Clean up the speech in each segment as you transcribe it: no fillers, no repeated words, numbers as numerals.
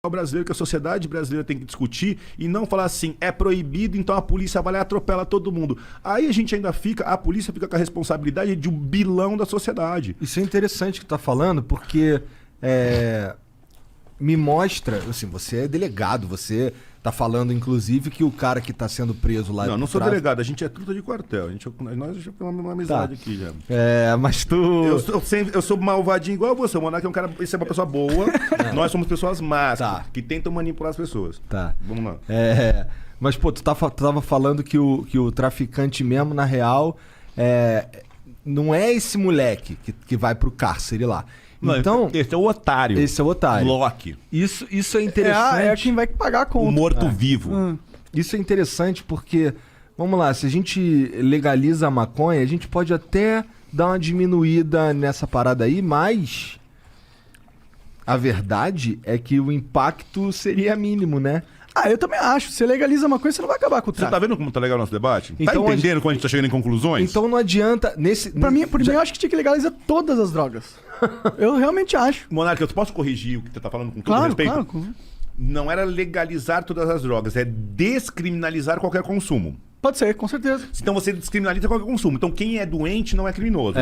brasileiro, que a sociedade brasileira tem que discutir e não falar assim, é proibido, então a polícia vai lá e atropela todo mundo. Aí a polícia fica com a responsabilidade de um bilão da sociedade. Isso é interessante que tu tá falando, porque me mostra, assim, você é delegado, você tá falando, inclusive, que o cara que tá sendo preso lá... Não sou delegado, a gente é truta de quartel. Nós já temos uma amizade aqui já. Mas tu... Eu sou malvadinho igual você. O Monark é um cara, você é uma pessoa boa. Nós somos pessoas más, que tentam manipular as pessoas. Tá. Vamos lá. Mas, pô, tu tava falando que o traficante mesmo, na real, não é esse moleque que vai pro cárcere lá. Não, então, esse é o otário. Esse é o otário. Loki. Isso é interessante. É quem vai pagar a conta. O morto-vivo. Isso é interessante porque, vamos lá, se a gente legaliza a maconha, a gente pode até dar uma diminuída nessa parada aí, mas a verdade é que o impacto seria mínimo, né? Eu também acho. Você legaliza uma coisa, você não vai acabar com o tráfico. Você tá vendo como tá legal o nosso debate? Então, tá entendendo quando a gente tá chegando em conclusões? Então não adianta... Pra mim, eu acho que tinha que legalizar todas as drogas. Eu realmente acho. Monark, eu posso corrigir o que você tá falando com todo respeito? Claro. Não era legalizar todas as drogas, é descriminalizar qualquer consumo. Pode ser, com certeza. Então você descriminaliza qualquer consumo. Então quem é doente não é criminoso.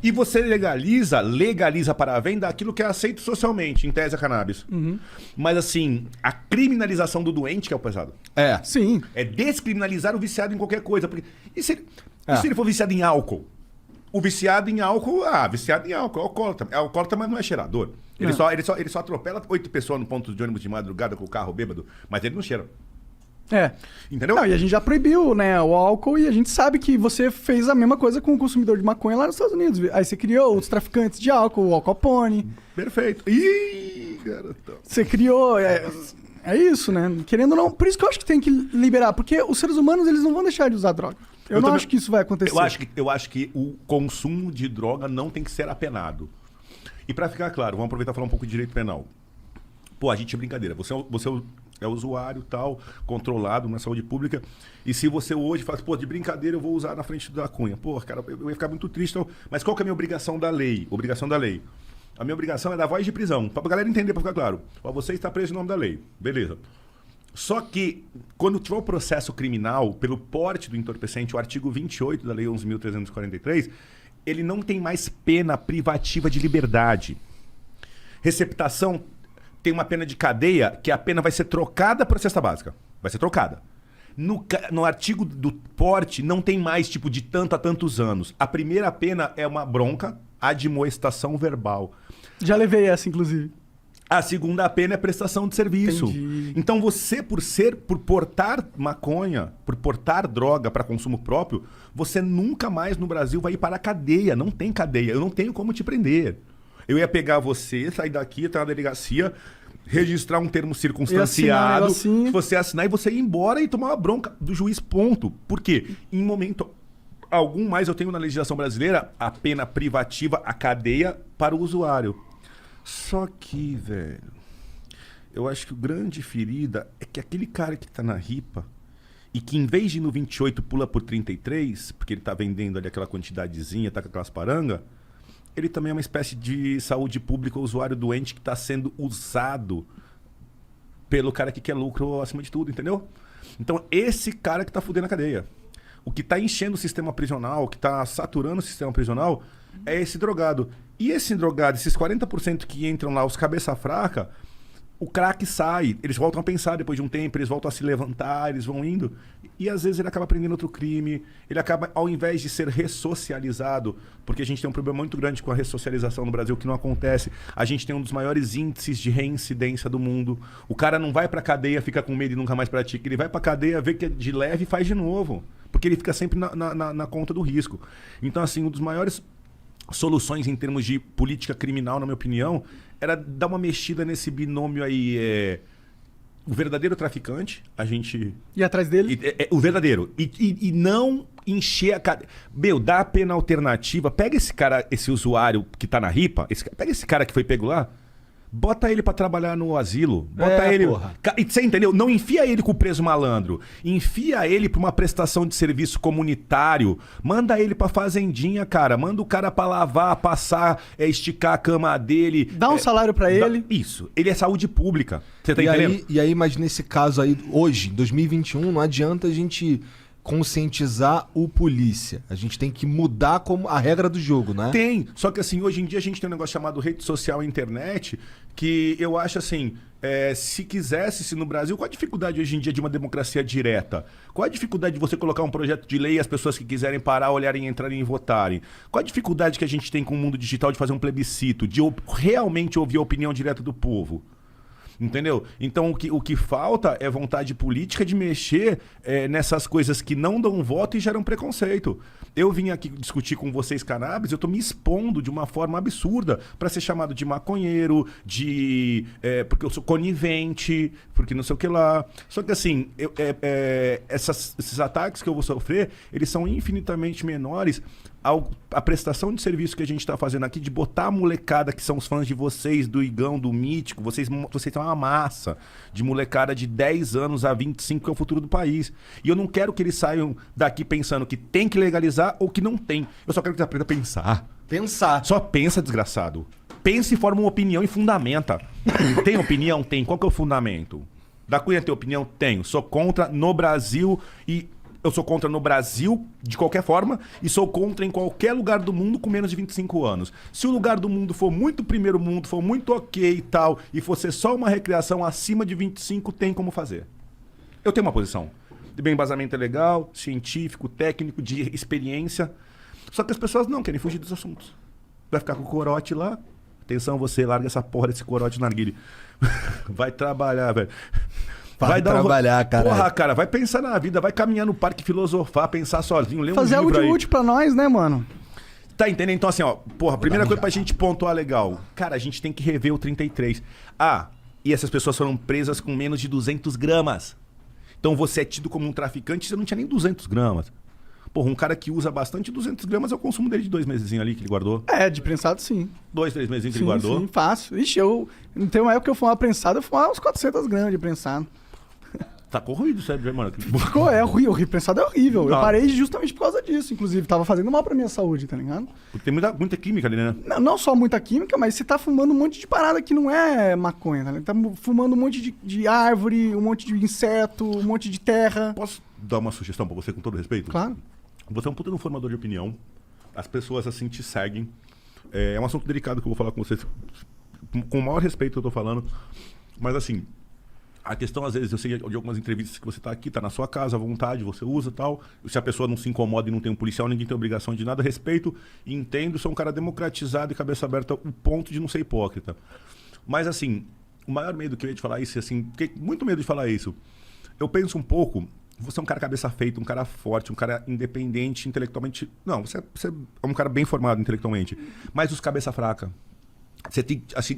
E você legaliza para a venda aquilo que é aceito socialmente, em tese a cannabis. Mas assim, a criminalização do doente que é o pesado. Sim. É descriminalizar o viciado em qualquer coisa. Porque... E se ele for viciado em álcool? O viciado em álcool, viciado em álcool, é alcoólatra, mas não é cheirador. Ele só atropela 8 pessoas no ponto de ônibus de madrugada com o carro bêbado, mas ele não cheira. Entendeu? Não, e a gente já proibiu, né, o álcool, e a gente sabe que você fez a mesma coisa com o consumidor de maconha lá nos Estados Unidos. Aí você criou os traficantes de álcool, o Al Capone. Perfeito. Ih, garotão. Você criou... É isso, né? Querendo ou não... Por isso que eu acho que tem que liberar, porque os seres humanos, eles não vão deixar de usar droga. Eu não acho que isso vai acontecer. Eu acho que o consumo de droga não tem que ser apenado. E pra ficar claro, vamos aproveitar e falar um pouco de direito penal. Pô, a gente é brincadeira. Você é usuário tal, controlado na saúde pública. E se você hoje faz, de brincadeira eu vou usar na frente da Cunha. Pô, cara, eu ia ficar muito triste. Então, mas qual que é a minha obrigação da lei? A minha obrigação é dar voz de prisão. Pra galera entender, pra ficar claro. Você está preso em nome da lei. Beleza. Só que, quando tiver o processo criminal, pelo porte do entorpecente, o artigo 28 da Lei 11.343, ele não tem mais pena privativa de liberdade. Receptação tem uma pena de cadeia, que a pena vai ser trocada por cesta básica. Vai ser trocada. No artigo do porte, não tem mais, de tanto a tantos anos. A primeira pena é uma bronca, admoestação verbal. Já levei essa, inclusive. A segunda pena é prestação de serviço. Entendi. Então você, por portar maconha, por portar droga para consumo próprio, você nunca mais no Brasil vai ir para a cadeia. Não tem cadeia. Eu não tenho como te prender. Eu ia pegar você, sair daqui, entrar na delegacia, registrar um termo circunstanciado, você assinar e você ir embora e tomar uma bronca do juiz, ponto. Por quê? Em momento algum mais eu tenho na legislação brasileira a pena privativa, a cadeia para o usuário. Só que, velho, eu acho que o grande ferida é que aquele cara que tá na ripa e que em vez de ir no 28 pula por 33, porque ele tá vendendo ali aquela quantidadezinha, tá com aquelas paranga, ele também é uma espécie de saúde pública, usuário doente que tá sendo usado pelo cara que quer lucro acima de tudo, entendeu? Então esse cara que tá fudendo a cadeia. O que tá enchendo o sistema prisional, o que tá saturando o sistema prisional é esse drogado. E esse drogado, esses 40% que entram lá, os cabeça fraca, o crack sai. Eles voltam a pensar depois de um tempo, eles voltam a se levantar, eles vão indo. E às vezes ele acaba aprendendo outro crime. Ele acaba, ao invés de ser ressocializado, porque a gente tem um problema muito grande com a ressocialização no Brasil, que não acontece. A gente tem um dos maiores índices de reincidência do mundo. O cara não vai pra cadeia, fica com medo e nunca mais pratica. Ele vai pra cadeia, vê que é de leve e faz de novo. Porque ele fica sempre na conta do risco. Então, assim, um dos maiores soluções em termos de política criminal, na minha opinião, era dar uma mexida nesse binômio aí. O verdadeiro traficante, a gente... Ir atrás dele? O verdadeiro. E não encher a cadeia. Dá a pena alternativa. Pega esse cara, esse usuário que tá na ripa, pega esse cara que foi pego lá, Bota ele pra trabalhar no asilo. Bota É, ele. porra. E você entendeu? Não enfia ele com o preso malandro. Enfia ele pra uma prestação de serviço comunitário. Manda ele pra fazendinha, cara. Manda o cara pra lavar, passar, esticar a cama dele. Dá um salário pra ele. Isso. Ele é saúde pública. Você tá entendendo? E aí, mas nesse caso aí, hoje, 2021, não adianta a gente conscientizar o polícia. A gente tem que mudar como a regra do jogo, né? Tem. Só que assim, hoje em dia a gente tem um negócio chamado rede social e internet, que eu acho assim, se quisesse no Brasil, qual a dificuldade hoje em dia de uma democracia direta? Qual a dificuldade de você colocar um projeto de lei e as pessoas que quiserem parar, olharem, entrarem e votarem? Qual a dificuldade que a gente tem com o mundo digital de fazer um plebiscito, de realmente ouvir a opinião direta do povo? Entendeu? Então o que falta é vontade política de mexer nessas coisas que não dão voto e geram preconceito. Eu vim aqui discutir com vocês cannabis, eu tô me expondo de uma forma absurda para ser chamado de maconheiro, porque eu sou conivente, porque não sei o que lá. Só que assim, esses ataques que eu vou sofrer, eles são infinitamente menores a prestação de serviço que a gente está fazendo aqui, de botar a molecada que são os fãs de vocês, do Igão, do Mítico, vocês têm uma massa de molecada de 10 anos a 25, que é o futuro do país. E eu não quero que eles saiam daqui pensando que tem que legalizar ou que não tem. Eu só quero que eles aprendam a pensar. Pensar. Só pensa, desgraçado. Pensa e forma uma opinião e fundamenta. Tem opinião? Tem. Qual que é o fundamento? Da Cunha tem opinião? Tenho. Sou contra no Brasil e... Eu sou contra no Brasil, de qualquer forma, e sou contra em qualquer lugar do mundo com menos de 25 anos. Se o lugar do mundo for muito primeiro mundo, for muito ok e tal, e for ser só uma recreação acima de 25, tem como fazer. Eu tenho uma posição. Meu embasamento é legal, científico, técnico, de experiência. Só que as pessoas não querem fugir dos assuntos. Vai ficar com o corote lá. Atenção, você larga essa porra desse corote narguilé. Vai trabalhar, velho. Vai trabalhar, cara. Porra, cara, vai pensar na vida, vai caminhar no parque, filosofar, pensar sozinho, ler um Fazer livro algo de aí. útil pra nós, né, mano? Tá entendendo? Então assim, ó, porra, primeira coisa pra gente pontuar legal. Cara, a gente tem que rever o 33. E essas pessoas foram presas com menos de 200 gramas. Então você é tido como um traficante, você não tinha nem 200 gramas. Porra, um cara que usa bastante 200 gramas é o consumo dele de 2 meses ali que ele guardou. De prensado, sim. 2, 3 meses que Sim, ele guardou. sim, fácil. Ixi, tem uma época que eu fumava prensado, eu fumava uns 400 gramas de prensado. Tá corroído, sério, mano. É horrível, prensado é horrível. Eu Não. parei justamente por causa disso, inclusive. Tava fazendo mal pra minha saúde, tá ligado? Porque tem muita química ali, né? Não só muita química, mas você tá fumando um monte de parada que não é maconha, tá ligado? Tá fumando um monte de árvore, um monte de inseto, um monte de terra. Posso dar uma sugestão pra você com todo respeito? Claro. Você é um puta de um formador de opinião. As pessoas assim te seguem. É um assunto delicado que eu vou falar com vocês. Com o maior respeito que eu tô falando. Mas assim, a questão, às vezes, eu sei de algumas entrevistas que você tá aqui, tá na sua casa, à vontade, você usa e tal. Se a pessoa não se incomoda e não tem um policial, ninguém tem obrigação de nada, respeito e entendo, sou um cara democratizado e cabeça aberta, o ponto de não ser hipócrita. Mas assim, o maior medo que eu ia te falar isso, assim, fiquei muito medo de falar isso. Eu penso um pouco, você é um cara cabeça feita, um cara forte, um cara independente intelectualmente. Não, você é um cara bem formado intelectualmente, mas os cabeça fraca. Você tem, assim,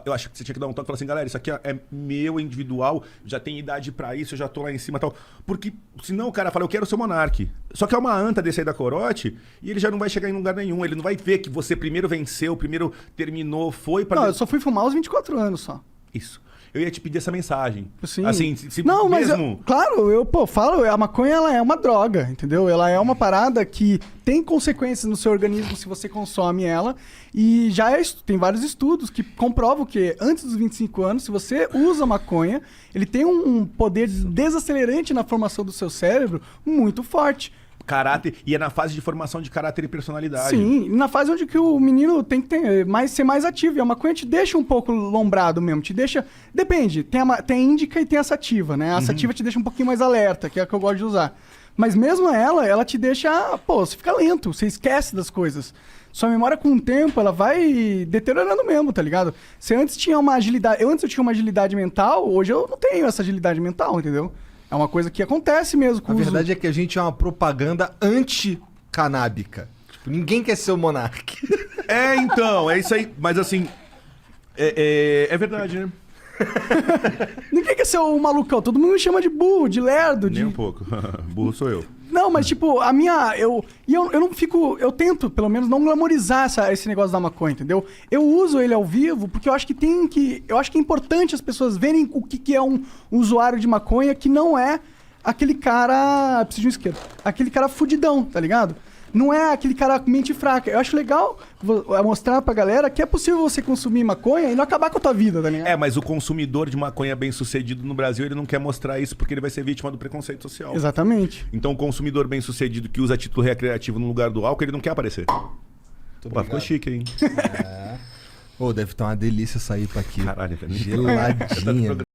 eu acho que você tinha que dar um toque e falar assim, galera, isso aqui é meu, individual, já tem idade pra isso, eu já tô lá em cima e tal. Porque senão o cara fala, eu quero ser monarque. Só que é uma anta desse aí da corote e ele já não vai chegar em lugar nenhum. Ele não vai ver que você primeiro venceu, primeiro terminou, foi pra... Não, eu só fui fumar aos 24 anos só. Isso. Eu ia te pedir essa mensagem. Sim. Assim, se não, mas mesmo... claro, eu falo, a maconha ela é uma droga, entendeu? Ela é uma parada que tem consequências no seu organismo se você consome ela. E tem vários estudos que comprovam que antes dos 25 anos, se você usa maconha, ele tem um poder desacelerante na formação do seu cérebro muito forte. Caráter, e é na fase de formação de caráter e personalidade. Sim, na fase onde que o menino tem que ser mais ativo. E a maconha te deixa um pouco lombrado mesmo, te deixa... Depende, tem a índica e tem a sativa, né? A sativa te deixa um pouquinho mais alerta, que é a que eu gosto de usar. Mas mesmo ela te deixa... Pô, você fica lento, você esquece das coisas. Sua memória com o tempo, ela vai deteriorando mesmo, tá ligado? Você antes tinha uma agilidade... Antes eu tinha uma agilidade mental, hoje eu não tenho essa agilidade mental, entendeu? É uma coisa que acontece mesmo com A verdade é que a gente é uma propaganda anti-canábica. Tipo, ninguém quer ser o monarca. Então, é isso aí. Mas assim, é verdade, né? Ninguém quer ser o malucão. Todo mundo me chama de burro, de lerdo. Nem um pouco. Burro sou eu. Não, Não, mas tipo, a minha. Eu não fico. Eu tento, pelo menos, não glamorizar esse negócio da maconha, entendeu? Eu uso ele ao vivo porque eu acho que tem que. Eu acho que é importante as pessoas verem o que é um usuário de maconha que não é aquele cara. Preciso de um isqueiro. Aquele cara fudidão, tá ligado? Não é aquele cara com mente fraca. Eu acho legal mostrar pra galera que é possível você consumir maconha e não acabar com a tua vida, tá ligado? É, mas o consumidor de maconha bem sucedido no Brasil, ele não quer mostrar isso porque ele vai ser vítima do preconceito social. Exatamente. Então o consumidor bem sucedido que usa a título recreativo no lugar do álcool, ele não quer aparecer. Pô, ficou chique, hein? Pô, deve estar uma delícia sair pra aqui. Caralho, velho. Geladinha.